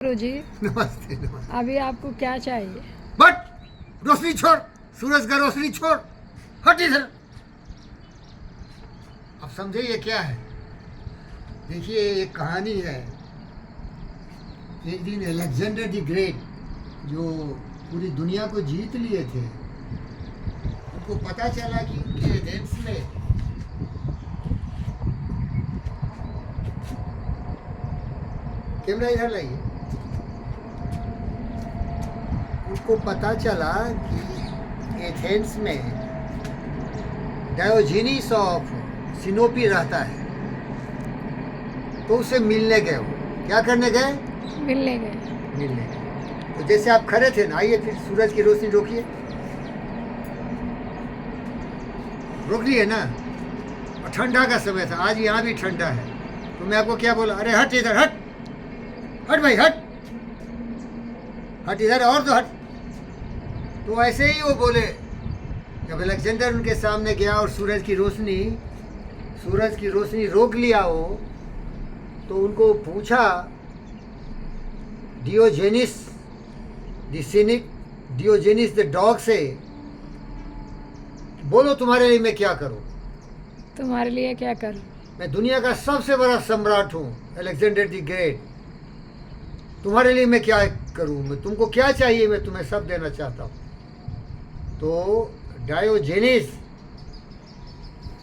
गुरुजी, नमस्ते नमस्ते। अभी आपको क्या चाहिए? बट रोशनी छोड़, सूरज का रोशनी छोड़, हट इधर। अब समझे ये क्या है? देखिए एक कहानी है। एक दिन अलेक्जेंडर द ग्रेट जो पूरी दुनिया को जीत लिए थे, उनको पता चला कि उनके एथेंस में कैमरा इधर लाइए। उनको पता चला कि एथेंस में डायोजेनिस ऑफ सिनोपी रहता है, तो उसे मिलने गए। वो क्या करने गए? मिलने गए। मिलने गए। तो जैसे आप खड़े थे ना, आइए फिर सूरज की रोशनी रोकिए, रोक लिए ना। और ठंडा का समय था, आज यहाँ भी ठंडा है। तो मैं आपको क्या बोला? अरे हट इधर, हट हट भाई, हट हट इधर, और तो हट। तो ऐसे ही वो बोले। जब अलेक्जेंडर उनके सामने गया और सूरज की रोशनी रोक लिया वो, तो उनको पूछा डियोजेनिस द सिनिक, डियोजेनिस द डॉग से, बोलो तुम्हारे लिए मैं क्या करूं? तुम्हारे लिए क्या करूं? मैं दुनिया का सबसे बड़ा सम्राट हूं, अलेक्जेंडर द ग्रेट। तुम्हारे लिए मैं क्या करूं? मैं तुमको क्या चाहिए? मैं तुम्हें सब देना चाहता हूं। तो डायोजेनिस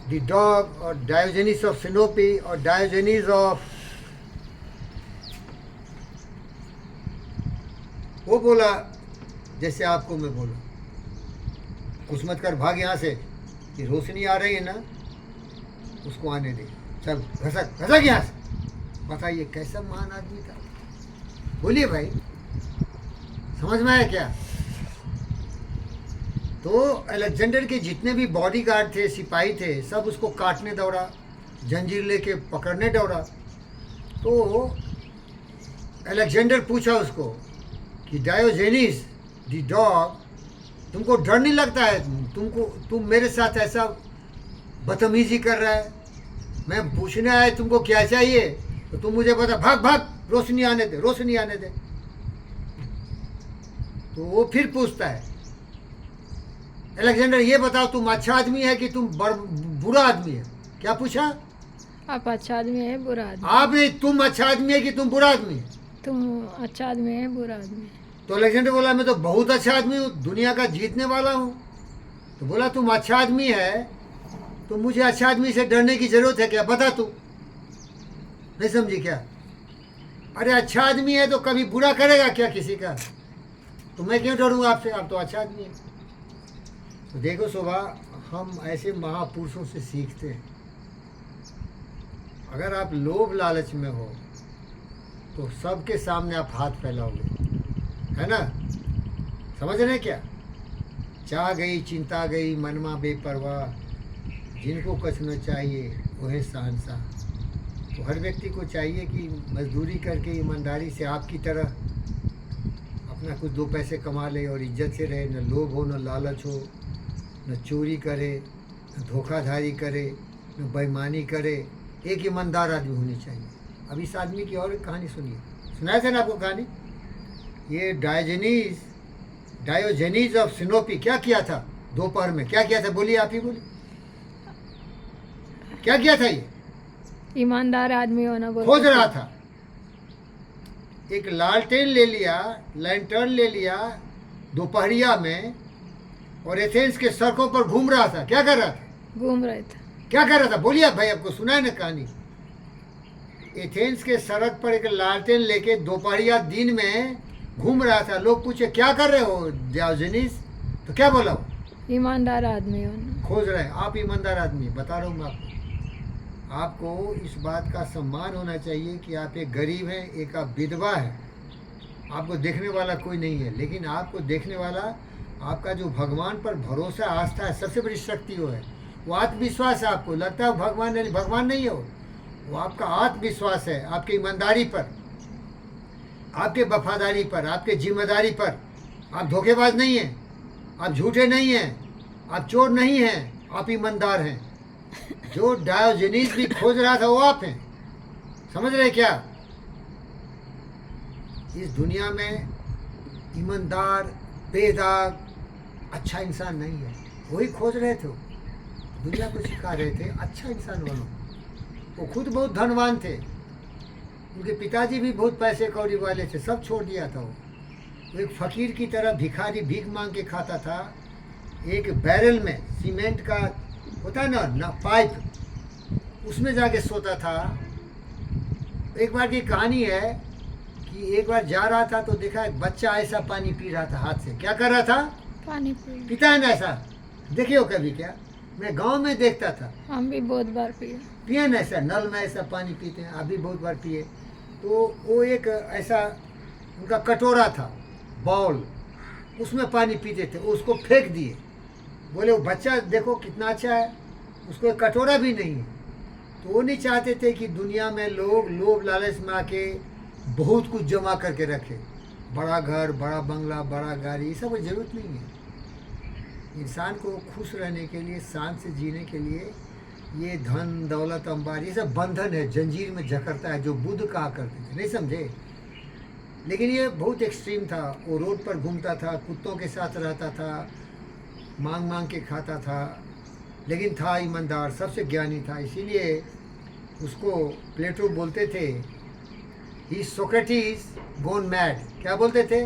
द डॉग और डायोजेनिस ऑफ सिनोपी और डायोजेनिस ऑफ, वो बोला जैसे आपको मैं बोला, कुछ मत कर, भाग यहाँ से। ये रोशनी आ रही है ना, उसको आने दे। चल घसक घसक यहाँ से। बताइए कैसा महान आदमी था। बोलिए भाई, समझ में आया क्या? तो अलेक्जेंडर के जितने भी बॉडीगार्ड थे, सिपाही थे, सब उसको काटने दौड़ा, जंजीर लेके पकड़ने दौड़ा। तो अलेक्जेंडर पूछा उसको कि डायोजेनिस द डॉग, तुमको डर नहीं लगता है? तुम मेरे साथ ऐसा बदतमीजी कर रहा है। मैं पूछने आया तुमको क्या चाहिए, तो तुम मुझे बता। भाग भाग, रोशनी आने दे, रोशनी आने दे। तो वो फिर पूछता है, अलेक्जेंडर ये बताओ, तुम अच्छा आदमी है कि तुम बुरा आदमी है? क्या पूछा? आप अच्छा आदमी है बुरा आदमी? आप नहीं, तुम अच्छा आदमी है कि तुम बुरा आदमी है? तुम अच्छा आदमी है बुरा आदमी है? तो अलेक्जेंडर बोला मैं तो बहुत अच्छा आदमी हूँ, दुनिया का जीतने वाला हूँ। तो बोला तुम अच्छा आदमी है तो मुझे अच्छा आदमी से डरने की जरूरत है क्या? बता तू। नहीं समझी क्या? अरे अच्छा आदमी है तो कभी बुरा करेगा क्या किसी का? तो मैं क्यों डरूंगा आपसे? आप तो अच्छा आदमी है। तो देखो शोभा, हम ऐसे महापुरुषों से सीखते हैं। अगर आप लोभ लालच में हो तो सबके सामने आप हाथ फैलाओगे, है ना? समझ रहे क्या? चाह गई चिंता गई मनमा बेपरवाह, जिनको कुछ न चाहिए वह शहंशाह। तो हर व्यक्ति को चाहिए कि मजदूरी करके ईमानदारी से आपकी तरह अपना कुछ दो पैसे कमा ले और इज्जत से रहे। न लोभ हो, न लालच हो, न चोरी करे, न धोखाधड़ी करे, न बेईमानी करे। एक ईमानदार आदमी होनी चाहिए। अब इस आदमी की और एक कहानी सुनिए। सुनाया था ना आपको कहानी? ये डायोजेनिस ऑफ सिनोपी क्या किया था दोपहर में? क्या किया था? बोलिए, आप ही बोलिए, क्या किया था? ये ईमानदार आदमी होना बोल खोज रहा था। एक लालटेन ले लिया, लैंटर्न ले लिया दोपहरिया में, और एथेंस के सड़कों पर घूम रहा था। क्या कर रहा था? घूम रहे थे। क्या कर रहा था? बोलिए आप भाई, आपको सुना है ना कहानी? एथेंस के सड़क पर एक लालटेन लेके दोपहरिया दिन में घूम रहा था। लोग पूछे क्या कर रहे हो डायोजेनिस? तो क्या बोला वो? ईमानदार आदमी होना। खोज रहे हैं। आप ईमानदार आदमी, बता रहा हूँ मैं आपको। आपको इस बात का सम्मान होना चाहिए कि आप एक गरीब हैं, एक आप विधवा हैं, आपको देखने वाला कोई नहीं है, लेकिन आपको देखने वाला आपका जो भगवान पर भरोसा आस्था है, सबसे बड़ी शक्ति वो है। वो आत्मविश्वास है। आपको लगता है भगवान नहीं है वो आपका आत्मविश्वास है, आपकी ईमानदारी पर, आपके वफादारी पर, आपके जिम्मेदारी पर। आप धोखेबाज नहीं हैं, आप झूठे नहीं हैं, आप चोर नहीं हैं, आप ईमानदार हैं। जो डायोजेनिस भी खोज रहा था वो आप हैं। समझ रहे क्या? इस दुनिया में ईमानदार, बेदाग, अच्छा इंसान नहीं है। वही खोज रहे थे, दुनिया को सिखा रहे थे अच्छा इंसान बनो। वो खुद बहुत धनवान थे, उनके पिताजी भी बहुत पैसे कौड़ी वाले थे, सब छोड़ दिया था। वो एक फकीर की तरह भिखारी भीख मांग के खाता था। एक बैरल में सीमेंट का होता है ना पाइप, उसमें जाके सोता था। एक बार की कहानी है कि एक बार जा रहा था तो देखा एक बच्चा ऐसा पानी पी रहा था हाथ से। क्या कर रहा था? पानी पीता है ना ऐसा, देखे हो कभी क्या? मैं गांव में देखता था, हम भी बहुत बार पिए ना ऐसा नल में ऐसा पानी पीते हैं, अभी बहुत बार पिए। तो वो एक ऐसा उनका कटोरा था, बाउल, उसमें पानी पीते थे। उसको फेंक दिए, बोले वो बच्चा देखो कितना अच्छा है, उसको एक कटोरा भी नहीं है। तो वो नहीं चाहते थे कि दुनिया में लोग लोभ लालच में आके बहुत कुछ जमा करके रखे, बड़ा घर, बड़ा बंगला, बड़ा गाड़ी, ये सब कोई ज़रूरत नहीं है। इंसान को खुश रहने के लिए, शांत से जीने के लिए ये धन दौलत अंबार ये सब बंधन है, जंजीर में जकड़ता है, जो बुद्ध कहा करते थे। नहीं समझे? लेकिन ये बहुत एक्सट्रीम था। वो रोड पर घूमता था, कुत्तों के साथ रहता था, मांग मांग के खाता था, लेकिन था ईमानदार, सबसे ज्ञानी था। इसीलिए उसको प्लेटो बोलते थे ही सोक्रेटिस गोन मैड। क्या बोलते थे?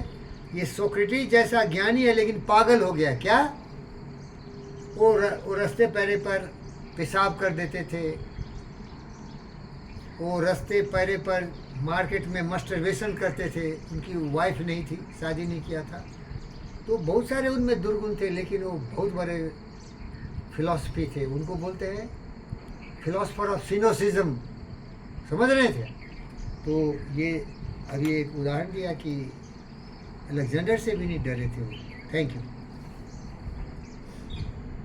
ये सोक्रेटिस जैसा ज्ञानी है लेकिन पागल हो गया। क्या? वो रास्ते पैरे पर पेशाब कर देते थे, वो रास्ते पैरे पर मार्केट में मस्टरबेशन करते थे। उनकी वाइफ नहीं थी, शादी नहीं किया था। तो बहुत सारे उनमें दुर्गुण थे, लेकिन वो बहुत बड़े फिलॉसफी थे। उनको बोलते हैं फिलोसफर ऑफ सिनोसिज्म, समझ रहे थे? तो ये अभी एक उदाहरण दिया कि अलेक्जेंडर से भी नहीं डरे थे वो। Thank you.